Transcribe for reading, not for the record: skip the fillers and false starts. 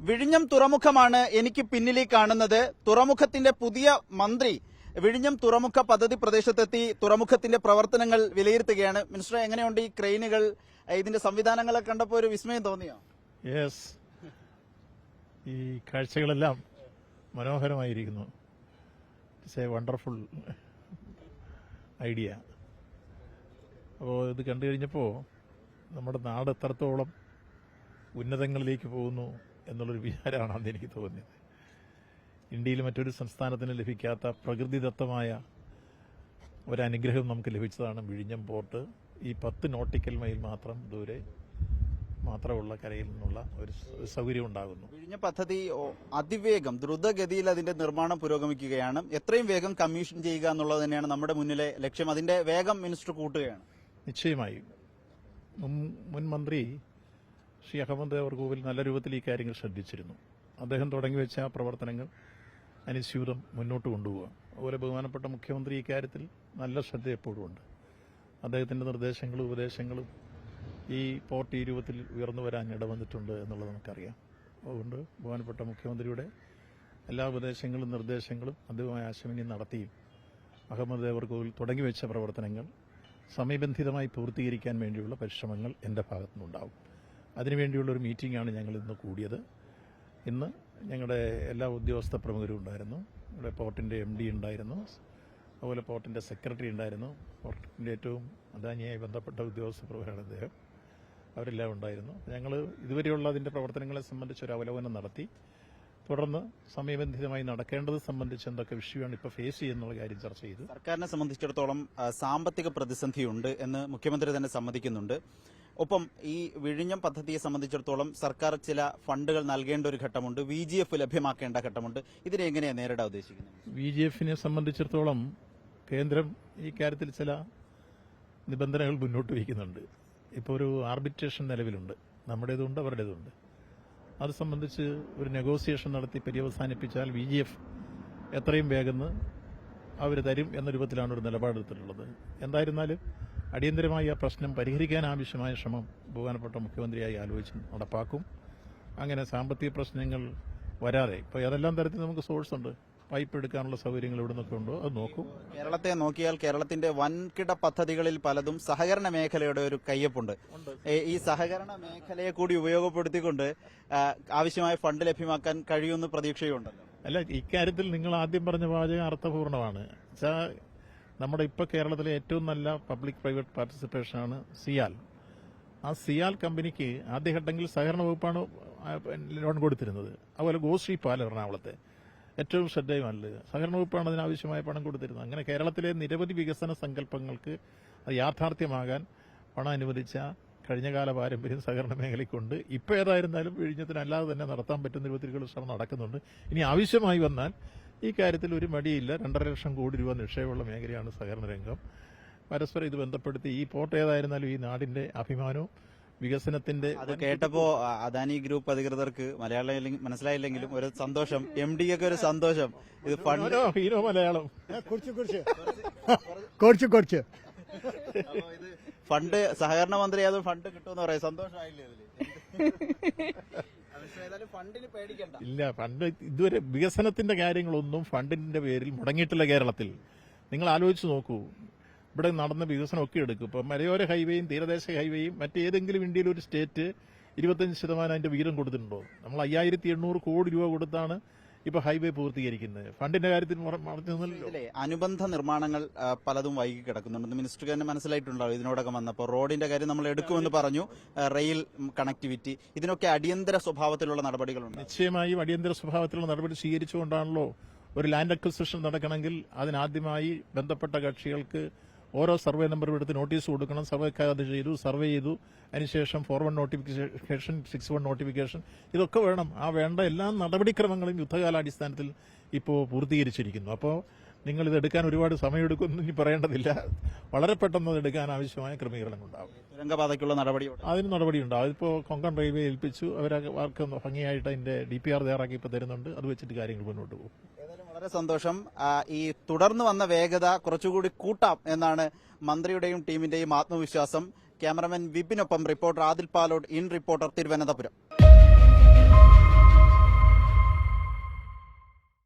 വിഴിഞ്ഞം തുറമുഖമാണ് എനിക്ക് പിന്നിൽ കാണുന്നത്. തുറമുഖത്തിന്റെ പുതിയ മന്ത്രി വിഴിഞ്ഞം തുറമുഖ പദ്ധതി പ്രദേശത്തെത്തി തുറമുഖത്തിന്റെ പ്രവർത്തനങ്ങൾ വിലയിരുത്തുകയാണ്. മിനിസ്റ്റർ, എങ്ങനെയുണ്ട് ഈ ക്രെയിനുകൾ, ഇതിന്റെ സംവിധാനങ്ങളൊക്കെ കണ്ടപ്പോൾ ഒരു വിസ്മയം തോന്നിയോ? യെസ്, ഈ കാഴ്ചകളെല്ലാം മനോഹരമായിരിക്കുന്നു. It's a wonderful idea. അപ്പോൾ ഇത് കണ്ടു കഴിഞ്ഞപ്പോൾ നമ്മുടെ നാട് എത്രത്തോളം ഉന്നതങ്ങളിലേക്ക് പോകുന്നു എന്നുള്ളൊരു വിചാരമാണ് അന്ന് എനിക്ക് തോന്നിയത്. ഇന്ത്യയിൽ മറ്റൊരു സംസ്ഥാനത്തിന് ലഭിക്കാത്ത പ്രകൃതിദത്തമായ ഒരനുഗ്രഹം നമുക്ക് ലഭിച്ചതാണ് വിഴിഞ്ഞം പോർട്ട്. ഈ 10 നോട്ടിക്കൽ മൈൽ മാത്രം ദൂരെ മാത്രമുള്ള കരയിൽ നിന്നുള്ള ഒരു സൗകര്യം ഉണ്ടാകുന്നു. വിഴിഞ്ഞം പദ്ധതി അതിവേഗം ദ്രുതഗതിയിൽ അതിന്റെ നിർമ്മാണം പുരോഗമിക്കുകയാണ്. എത്രയും വേഗം കമ്മീഷൻ ചെയ്യുക എന്നുള്ളത് തന്നെയാണ് നമ്മുടെ മുന്നിലെ ലക്ഷ്യം. അതിന്റെ വേഗം മിനിസ്റ്റർ കൂട്ടുകയാണ്. നിശ്ചയമായും മുൻ മന്ത്രി ശ്രീ അഹമ്മദ് ദേവർകോവിൽ നല്ല രൂപത്തിൽ ഈ കാര്യങ്ങൾ ശ്രദ്ധിച്ചിരുന്നു. അദ്ദേഹം തുടങ്ങിവെച്ച ആ പ്രവർത്തനങ്ങൾ അനുസ്യൂതം മുന്നോട്ട് കൊണ്ടുപോവുക. അതുപോലെ ബഹുമാനപ്പെട്ട മുഖ്യമന്ത്രി ഇക്കാര്യത്തിൽ നല്ല ശ്രദ്ധ എപ്പോഴും ഉണ്ട്. അദ്ദേഹത്തിന്റെ നിർദ്ദേശങ്ങളും ഉപദേശങ്ങളും ഈ പോർട്ട് ഈ രൂപത്തിൽ ഉയർന്നു വരാൻ ഇടവന്നിട്ടുണ്ട് എന്നുള്ളത് നമുക്കറിയാം. അതുകൊണ്ട് ബഹുമാനപ്പെട്ട മുഖ്യമന്ത്രിയുടെ എല്ലാ ഉപദേശങ്ങളും നിർദ്ദേശങ്ങളും അദ്ദേഹവുമായി ആശയവിനിമയം നടത്തിയും അഹമ്മദ് ദേവർകോവിൽ തുടങ്ങിവെച്ച പ്രവർത്തനങ്ങൾ സമയബന്ധിതമായി പൂർത്തീകരിക്കാൻ വേണ്ടിയുള്ള പരിശ്രമങ്ങൾ എൻ്റെ ഭാഗത്തുനിന്നുണ്ടാവും. അതിനുവേണ്ടിയുള്ള ഒരു മീറ്റിംഗാണ് ഞങ്ങൾ ഇന്ന് കൂടിയത്. ഇന്ന് ഞങ്ങളുടെ എല്ലാ ഉദ്യോഗസ്ഥ പ്രമുഖരും ഉണ്ടായിരുന്നു. ഇവിടെ പോർട്ടിൻ്റെ MD ഉണ്ടായിരുന്നു, അതുപോലെ പോർട്ടിൻ്റെ സെക്രട്ടറി ഉണ്ടായിരുന്നു, പോർട്ടിൻ്റെ ഏറ്റവും അദാനിയായി ബന്ധപ്പെട്ട ഉദ്യോഗസ്ഥ പ്രമുഖരാണ് അദ്ദേഹം. അവരെല്ലാം ഉണ്ടായിരുന്നു. ഞങ്ങൾ ഇതുവരെയുള്ള അതിൻ്റെ പ്രവർത്തനങ്ങളെ സംബന്ധിച്ച് ഒരു അവലോകനം നടത്തി. തുടർന്ന് സമയബന്ധിതമായി നടക്കേണ്ടത് സംബന്ധിച്ച് എന്തൊക്കെ വിഷയമാണ് ഇപ്പോൾ ഫേസ് ചെയ്യുന്നുള്ള കാര്യം ചർച്ച ചെയ്തു. സർക്കാരിനെ സംബന്ധിച്ചിടത്തോളം സാമ്പത്തിക പ്രതിസന്ധിയുണ്ട് എന്ന് മുഖ്യമന്ത്രി തന്നെ സമ്മതിക്കുന്നുണ്ട്. ഒപ്പം ഈ വിഴിഞ്ഞം പദ്ധതിയെ സംബന്ധിച്ചിടത്തോളം സർക്കാർ ചില ഫണ്ടുകൾ നൽകേണ്ട ഒരു ഘട്ടമുണ്ട്, VGF ലഭ്യമാക്കേണ്ട ഘട്ടമുണ്ട്. ഇതിനെ എങ്ങനെയാണ് നേരിടാൻ ഉദ്ദേശിക്കുന്നത്? VGFനെ സംബന്ധിച്ചിടത്തോളം കേന്ദ്രം ഈ കാര്യത്തിൽ ചില നിബന്ധനകൾ മുന്നോട്ട് വയ്ക്കുന്നുണ്ട്. ഇപ്പോൾ ഒരു ആർബിട്രേഷൻ നിലവിലുണ്ട്, നമ്മുടേതുണ്ട് അവരുടേതുണ്ട്. അത് സംബന്ധിച്ച് ഒരു നെഗോസിയേഷൻ നടത്തി പര്യവസാനിപ്പിച്ചാൽ VGF എത്രയും വേഗം അവർ തരും എന്ന രൂപത്തിലാണ് ഒരു നിലപാടെടുത്തിട്ടുള്ളത്. എന്തായിരുന്നാലും അടിയന്തരമായി ആ പ്രശ്നം പരിഹരിക്കാൻ ആവശ്യമായ ശ്രമം ബഹുമാനപ്പെട്ട മുഖ്യമന്ത്രിയായി ആലോചിച്ച് നടപ്പാക്കും. അങ്ങനെ സാമ്പത്തിക പ്രശ്നങ്ങൾ വരാതെ ഇപ്പോൾ ഏതെല്ലാം തരത്തിൽ നമുക്ക് സോഴ്സ് ഉണ്ട്, പൈപ്പ് എടുക്കാനുള്ള സൗകര്യങ്ങൾ എവിടെ നിന്നൊക്കെ ഉണ്ടോ അത് നോക്കും. കേരളത്തെ നോക്കിയാൽ കേരളത്തിന്റെ വൻകിട പദ്ധതികളിൽ പലതും സഹകരണ മേഖലയുടെ ഒരു കയ്യൊപ്പുണ്ട്. ഈ സഹകരണ മേഖലയെ കൂടി ഉപയോഗപ്പെടുത്തിക്കൊണ്ട് ആവശ്യമായ ഫണ്ട് ലഭ്യമാക്കാൻ കഴിയുമെന്ന് പ്രതീക്ഷയുണ്ടല്ലോ. അല്ല, ഇക്കാര്യത്തിൽ നിങ്ങൾ ആദ്യം പറഞ്ഞ വാചകം അർത്ഥപൂർണമാണ്. നമ്മുടെ ഇപ്പോൾ കേരളത്തിലെ ഏറ്റവും നല്ല പബ്ലിക് പ്രൈവറ്റ് പാർട്ടിസിപ്പേഷനാണ് സിയാൽ. ആ സിയാൽ കമ്പനിക്ക് ആദ്യഘട്ടങ്ങളിൽ സഹകരണ വകുപ്പാണ് ലോൺ കൊടുത്തിരുന്നത്. അതുപോലെ ഗോശ്രീ പാൽ എറണാകുളത്തെ ഏറ്റവും ശ്രദ്ധേയമല്ല സഹകരണ വകുപ്പാണ് അതിനാവശ്യമായ പണം കൊടുത്തിരുന്നത്. അങ്ങനെ കേരളത്തിലെ നിരവധി വികസന സങ്കല്പങ്ങൾക്ക് അത് യാഥാർത്ഥ്യമാകാൻ പണം അനുവദിച്ച കഴിഞ്ഞകാല പാരമ്പര്യം സഹകരണ മേഖലയ്ക്കുണ്ട്. ഇപ്പോൾ ഏതായിരുന്നാലും വിഴിഞ്ഞത്തിനല്ലാതെ തന്നെ നടത്താൻ പറ്റുന്ന രൂപത്തിലുള്ള ശ്രമം നടക്കുന്നുണ്ട്. ഇനി ആവശ്യമായി വന്നാൽ ഈ കാര്യത്തിൽ ഒരു മടിയില്ല. 2.5 ലക്ഷം കോടി രൂപ നിക്ഷേപമുള്ള മേഖലയാണ് സഹകരണ രംഗം. പരസ്പരം ഇത് ബന്ധപ്പെടുത്തി ഈ പോർട്ട് ഏതായിരുന്നാലും ഈ നാടിന്റെ അഭിമാനവും വികസനത്തിന്റെ. അത് കേട്ടപ്പോ അദാനി ഗ്രൂപ്പ് അധികൃതർക്ക് മലയാളം മനസ്സിലായില്ലെങ്കിലും ഒരു സന്തോഷം, MD ഒക്കെ ഒരു സന്തോഷം. ഇത് ഫണ്ട് ഹീരോ മലയാളം കുറച്ച് ഫണ്ട് സഹകരണ മന്ത്രി അത് ഫണ്ട് കിട്ടുമെന്ന് പറയാം. സന്തോഷമായില്ലേ അതില്? ഫണ്ടിന് പേടിക്കണ്ട. ഇല്ല, ഫണ്ട് ഇതുവരെ വികസനത്തിന്റെ കാര്യങ്ങളൊന്നും ഫണ്ടിന്റെ പേരിൽ മുടങ്ങിയിട്ടില്ല കേരളത്തിൽ. നിങ്ങൾ ആലോചിച്ച് നോക്കൂ, ഇവിടെ നടന്ന വികസനമൊക്കെ എടുക്കും. ഇപ്പം മലയോര ഹൈവേയും തീരദേശ ഹൈവേയും മറ്റേതെങ്കിലും ഇന്ത്യയിൽ ഒരു സ്റ്റേറ്റ് 25% അതിന്റെ വീതം കൊടുത്തിട്ടുണ്ടോ? നമ്മൾ 5800 കോടി രൂപ കൊടുത്താണ് ഇപ്പൊ ഹൈവേ പൂർത്തീകരിക്കുന്നത്. ഫണ്ടിന്റെ കാര്യത്തിൽ അനുബന്ധ നിർമ്മാണങ്ങൾ പലതും വൈകി കിടക്കുന്നുണ്ട്. മിനിസ്റ്റർക്ക് തന്നെ മനസ്സിലായിട്ടുണ്ടാവും ഇതിനോടൊക്കെ വന്നപ്പോൾ. റോഡിന്റെ കാര്യം നമ്മൾ എടുക്കുമെന്ന് പറഞ്ഞു, റെയിൽ കണക്ടിവിറ്റി, ഇതിനൊക്കെ അടിയന്തര സ്വഭാവത്തിലുള്ള നടപടികളുണ്ട്. നിശ്ചയമായും അടിയന്തര സ്വഭാവത്തിലുള്ള നടപടി സ്വീകരിച്ചുകൊണ്ടാണല്ലോ ഒരു ലാൻഡ് അക്വിസിഷൻ നടക്കണമെങ്കിൽ അതിനാദ്യമായി ബന്ധപ്പെട്ട കക്ഷികൾക്ക് ഓരോ സർവേ നമ്പറും എടുത്ത് നോട്ടീസ് കൊടുക്കണം. സർവേ സർവേ ചെയ്തു, അതിനുശേഷം 4-1 നോട്ടിഫിക്കേഷൻ, 6-1 നോട്ടിഫിക്കേഷൻ, ഇതൊക്കെ വേണം. ആ വേണ്ട എല്ലാ നടപടിക്രമങ്ങളും യുദ്ധകാലാടിസ്ഥാനത്തിൽ ഇപ്പോൾ പൂർത്തീകരിച്ചിരിക്കുന്നു. അപ്പോൾ നിങ്ങൾ ഇതെടുക്കാൻ ഒരുപാട് സമയമെടുക്കുമെന്ന് ഇനി പറയേണ്ടതില്ല. വളരെ പെട്ടെന്ന് അതെടുക്കാൻ ആവശ്യമായ ക്രമീകരണങ്ങളുണ്ടാവും. തുരങ്കപാതയ്ക്കുള്ള അതിന് നടപടിയുണ്ടാവും. അതിപ്പോൾ കൊങ്കൺ റെയിൽവേ ഏൽപ്പിച്ചു. അവർക്ക് ഭംഗിയായിട്ട് അതിന്റെ DPR തയ്യാറാക്കി ഇപ്പോൾ തരുന്നുണ്ട്. അത് വെച്ചിട്ട് കാര്യങ്ങൾ മുന്നോട്ട് പോകും. വളരെ സന്തോഷം. ഈ തുടർന്ന് വന്ന വേഗത കുറച്ചുകൂടി കൂട്ടാം എന്നാണ് മന്ത്രിയുടെയും ടീമിന്റെയും ആത്മവിശ്വാസം. ക്യാമറമാൻ വിപിനൊപ്പം റിപ്പോർട്ടർ ആദിൽ പാലോട്, ഇൻ റിപ്പോർട്ടർ, തിരുവനന്തപുരം.